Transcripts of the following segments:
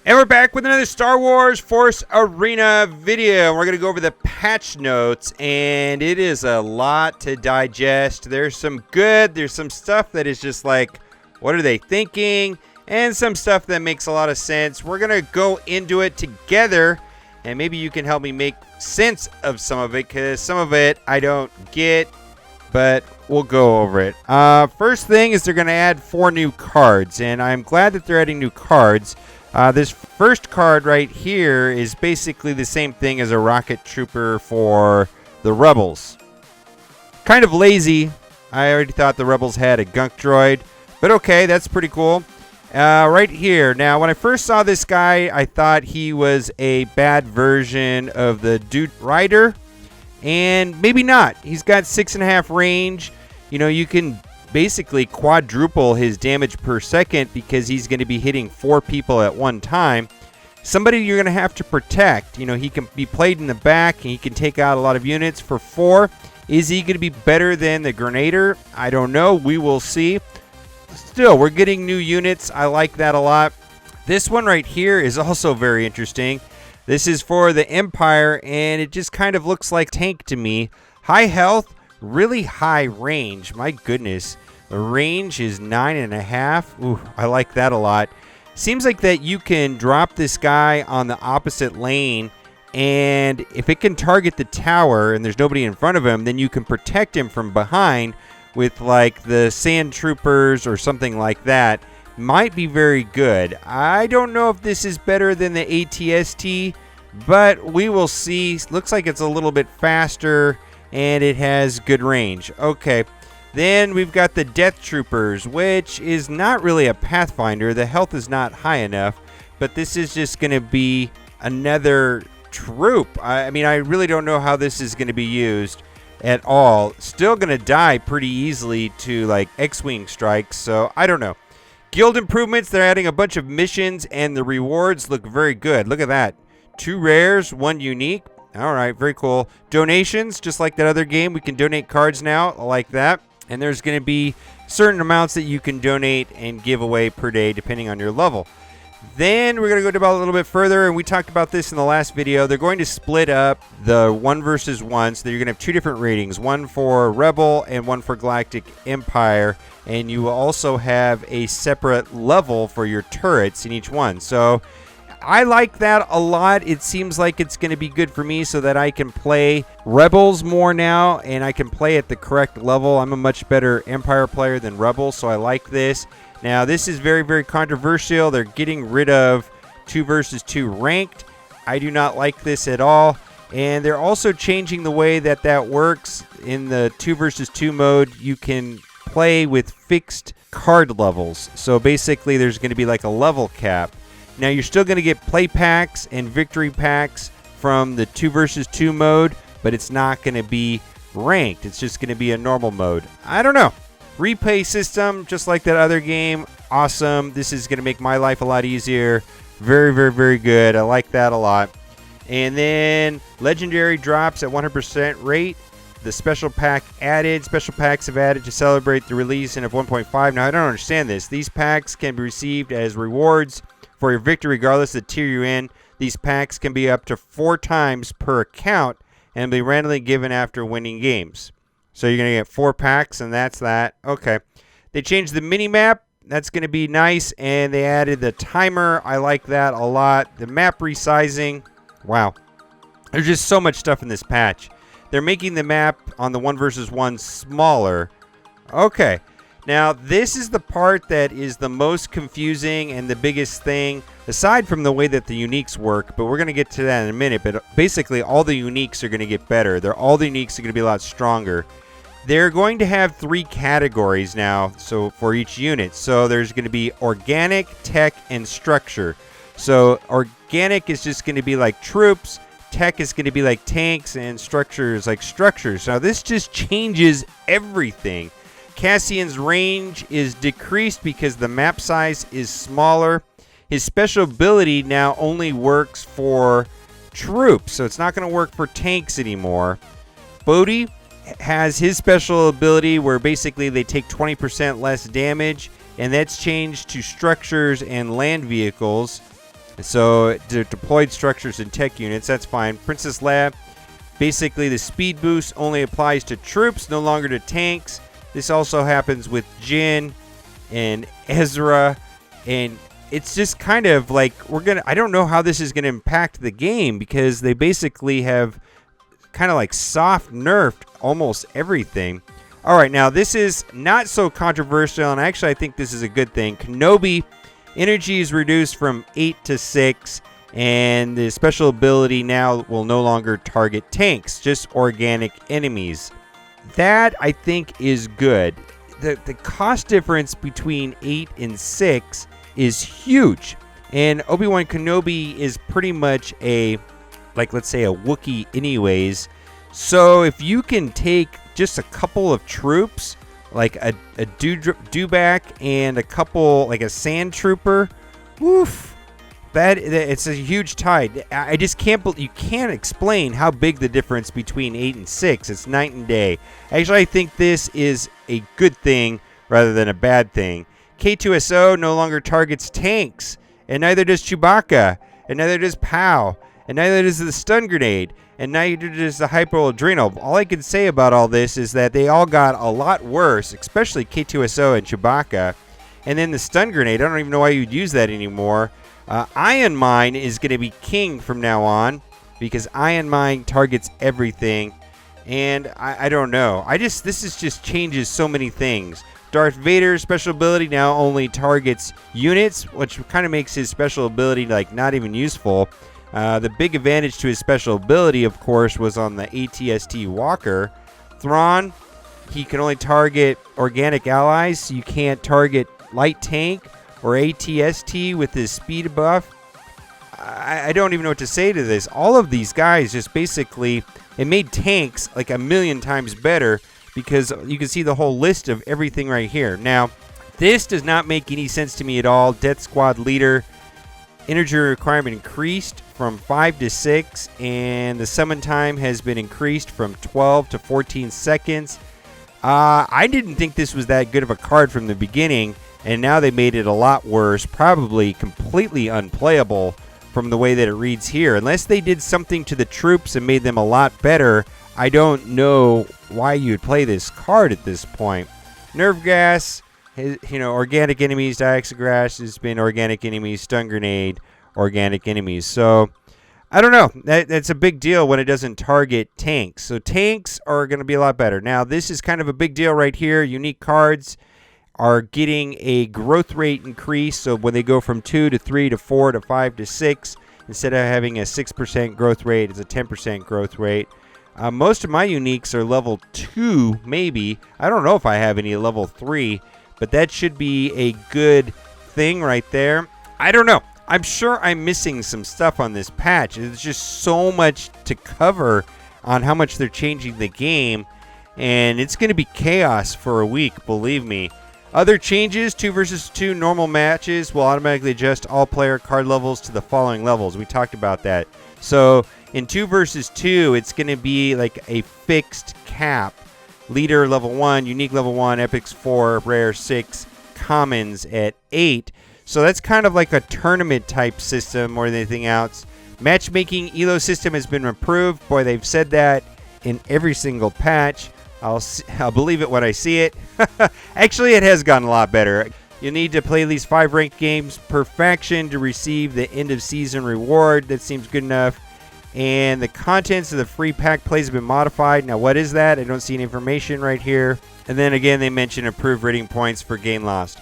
And we're back with another Star Wars Force Arena video. We're going to go over the patch notes, and it is a lot to digest. There's some good, there's some stuff that is just like, what are they thinking? And some stuff that makes a lot of sense. We're going to go into it together, and maybe you can help me make sense of some of it, because some of it I don't get, but we'll go over it. First thing is they're going to add 4 new cards, and I'm glad that they're adding new cards. This first card right here is basically the same thing as a rocket trooper for the Rebels. Kind of lazy. I already thought the Rebels had a gunk droid, but okay, that's pretty cool. Right here. Now, when I first saw this guy, I thought he was a bad version of the Dude Rider, and maybe not. He's got 6.5 range. You know, you can basically quadruple his damage per second because he's going to be hitting 4 people at one time. Somebody you're going to have to protect. You know, he can be played in the back and he can take out a lot of units for 4. Is he going to be better than the Grenader? I don't know. We will see. Still, we're getting new units. I like that a lot. This one right here is also very interesting. This is for the Empire, and it just kind of looks like tank to me. High health. Really high range. My goodness. The range is 9.5. Ooh, I like that a lot. Seems like that you can drop this guy on the opposite lane, and if it can target the tower and there's nobody in front of him, then you can protect him from behind with like the sand troopers or something like that. Might be very good. I don't know if this is better than the ATST, but we will see. Looks like it's a little bit faster, and it has good range. Okay, then we've got the Death Troopers, which is not really a Pathfinder. The health is not high enough, but this is just going to be another troop. I mean, I really don't know how this is going to be used at all. Still going to die pretty easily to like X-Wing strikes, so I don't know. Guild improvements, they're adding a bunch of missions, and the rewards look very good. Look at that. 2 rares, 1 unique. All right, very cool. Donations, just like that other game, we can donate cards now. I like that. And there's going to be certain amounts that you can donate and give away per day depending on your level. Then we're going to go a little bit further, and we talked about this in the last video. They're going to split up the 1 versus 1, so you're going to have 2 different ratings, one for Rebel and one for Galactic Empire, and you will also have a separate level for your turrets in each one. So I like that a lot. It seems like it's going to be good for me so that I can play Rebels more now, and I can play at the correct level. I'm a much better Empire player than Rebels, so I like this. Now, this is very, very controversial. They're getting rid of 2 versus 2 ranked. I do not like this at all. And they're also changing the way that that works. In the 2 versus 2 mode, you can play with fixed card levels. So basically, there's going to be like a level cap. Now, you're still going to get play packs and victory packs from the 2 versus 2 mode, but it's not going to be ranked. It's just going to be a normal mode. I don't know. Replay system, just like that other game. Awesome. This is going to make my life a lot easier. Very, very, very good. I like that a lot. And then legendary drops at 100% rate. The special pack added. Special packs have added to celebrate the release of 1.5. Now, I don't understand this. These packs can be received as rewards for your victory, regardless of the tier you're in. These packs can be up to 4 times per account and be randomly given after winning games. So you're going to get 4 packs, and that's that. Okay. They changed the mini-map. That's going to be nice. And they added the timer. I like that a lot. The map resizing. Wow. There's just so much stuff in this patch. They're making the map on the 1 versus 1 smaller. Okay. Now, this is the part that is the most confusing and the biggest thing, aside from the way that the uniques work, but we're going to get to that in a minute. But basically, all the uniques are going to get better. All the uniques are going to be a lot stronger. They're going to have 3 categories now, so for each unit. So there's going to be organic, tech, and structure. So organic is just going to be like troops, tech is going to be like tanks, and structure is like structures. Now this just changes everything. Cassian's range is decreased because the map size is smaller. His special ability now only works for troops, so it's not going to work for tanks anymore. Bodhi has his special ability where basically they take 20% less damage, and that's changed to structures and land vehicles. So deployed structures and tech units, that's fine. Princess Lab, basically the speed boost only applies to troops, no longer to tanks. This also happens with Jin and Ezra, and it's just kind of like I don't know how this is gonna impact the game, because they basically have kind of like soft nerfed almost everything. All right, now this is not so controversial, and actually I think this is a good thing. Kenobi energy is reduced from 8 to 6, and the special ability now will no longer target tanks, just organic enemies. That, I think, is good. The cost difference between 8 and 6 is huge. And Obi-Wan Kenobi is pretty much let's say a Wookiee anyways. So if you can take just a couple of troops, like a Dewback and a couple, like a Sand Trooper, woof, it's a huge tide. I just you can't explain how big the difference between 8 and 6. It's night and day. Actually, I think this is a good thing rather than a bad thing. K2SO no longer targets tanks, and neither does Chewbacca, and neither does POW, and neither does the stun grenade, and neither does the hyper adrenal. All I can say about all this is that they all got a lot worse, especially K2SO and Chewbacca. And then the stun grenade, I don't even know why you'd use that anymore. Ion Mine is going to be king from now on, because Ion Mine targets everything. And I don't know. This is just changes so many things. Darth Vader's special ability now only targets units, which kind of makes his special ability like not even useful. The big advantage to his special ability, of course, was on the ATST Walker. Thrawn, he can only target organic allies, so you can't target light tank or ATST with his speed buff. I don't even know what to say to this. All of these guys just basically, it made tanks like a million times better, because you can see the whole list of everything right here. Now, this does not make any sense to me at all. Death Squad Leader, energy requirement increased from 5 to 6, and the summon time has been increased from 12 to 14 seconds. I didn't think this was that good of a card from the beginning, and now they made it a lot worse, probably completely unplayable from the way that it reads here. Unless they did something to the troops and made them a lot better, I don't know why you'd play this card at this point. Nerve Gas, organic enemies. Diaxograss has been organic enemies. Stun Grenade, organic enemies. So, I don't know. That's a big deal when it doesn't target tanks. So, tanks are going to be a lot better. Now, this is kind of a big deal right here. Unique cards are getting a growth rate increase. So, when they go from 2 to 3 to 4 to 5 to 6, instead of having a 6% growth rate, it's a 10% growth rate. Most of my uniques are level 2, maybe. I don't know if I have any level 3, but that should be a good thing right there. I don't know. I'm sure I'm missing some stuff on this patch. There's just so much to cover on how much they're changing the game, and it's going to be chaos for a week, believe me. Other changes: 2 versus 2 normal matches will automatically adjust all player card levels to the following levels. We talked about that. So in 2 versus 2, it's going to be like a fixed cap. Leader level 1, unique level 1, epics 4, rare 6, commons at 8. So that's kind of like a tournament type system more than anything else. Matchmaking elo system has been improved. Boy, they've said that in every single patch. I'll believe it when I see it. Actually, it has gotten a lot better. You need to play at least 5 ranked games per faction to receive the end of season reward. That seems good enough. And the contents of the free pack plays have been modified. Now, what is that? I don't see any information right here. And then again, they mention improved rating points for game lost.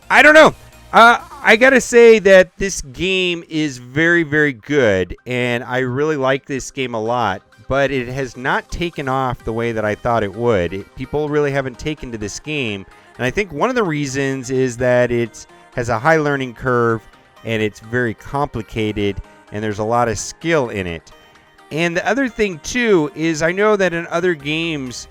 I don't know. I gotta say that this game is very, very good, and I really like this game a lot. But it has not taken off the way that I thought it would. People really haven't taken to this game, and I think one of the reasons is that it has a high learning curve, and it's very complicated, and there's a lot of skill in it. And the other thing too is, I know that in other games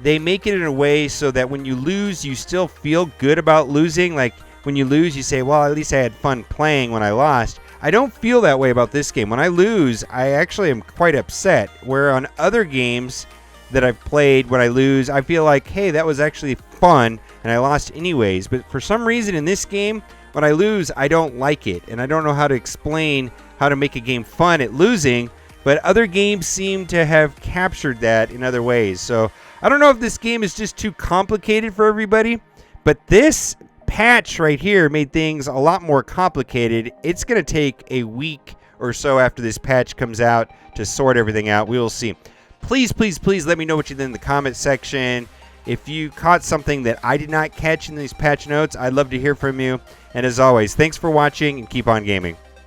they make it in a way so that when you lose, you still feel good about losing. Like when you lose, you say, well, at least I had fun playing when I lost. I don't feel that way about this game. When I lose, I actually am quite upset. Where on other games that I've played, when I lose, I feel like, hey, that was actually fun, and I lost anyways. But for some reason in this game, when I lose, I don't like it, and I don't know how to explain how to make a game fun at losing, but other games seem to have captured that in other ways. So I don't know if this game is just too complicated for everybody, but this patch right here made things a lot more complicated. It's going to take a week or so after this patch comes out to sort everything out. We will see. Please, please, please let me know what you think in the comment section. If you caught something that I did not catch in these patch notes, I'd love to hear from you. And as always, thanks for watching and keep on gaming.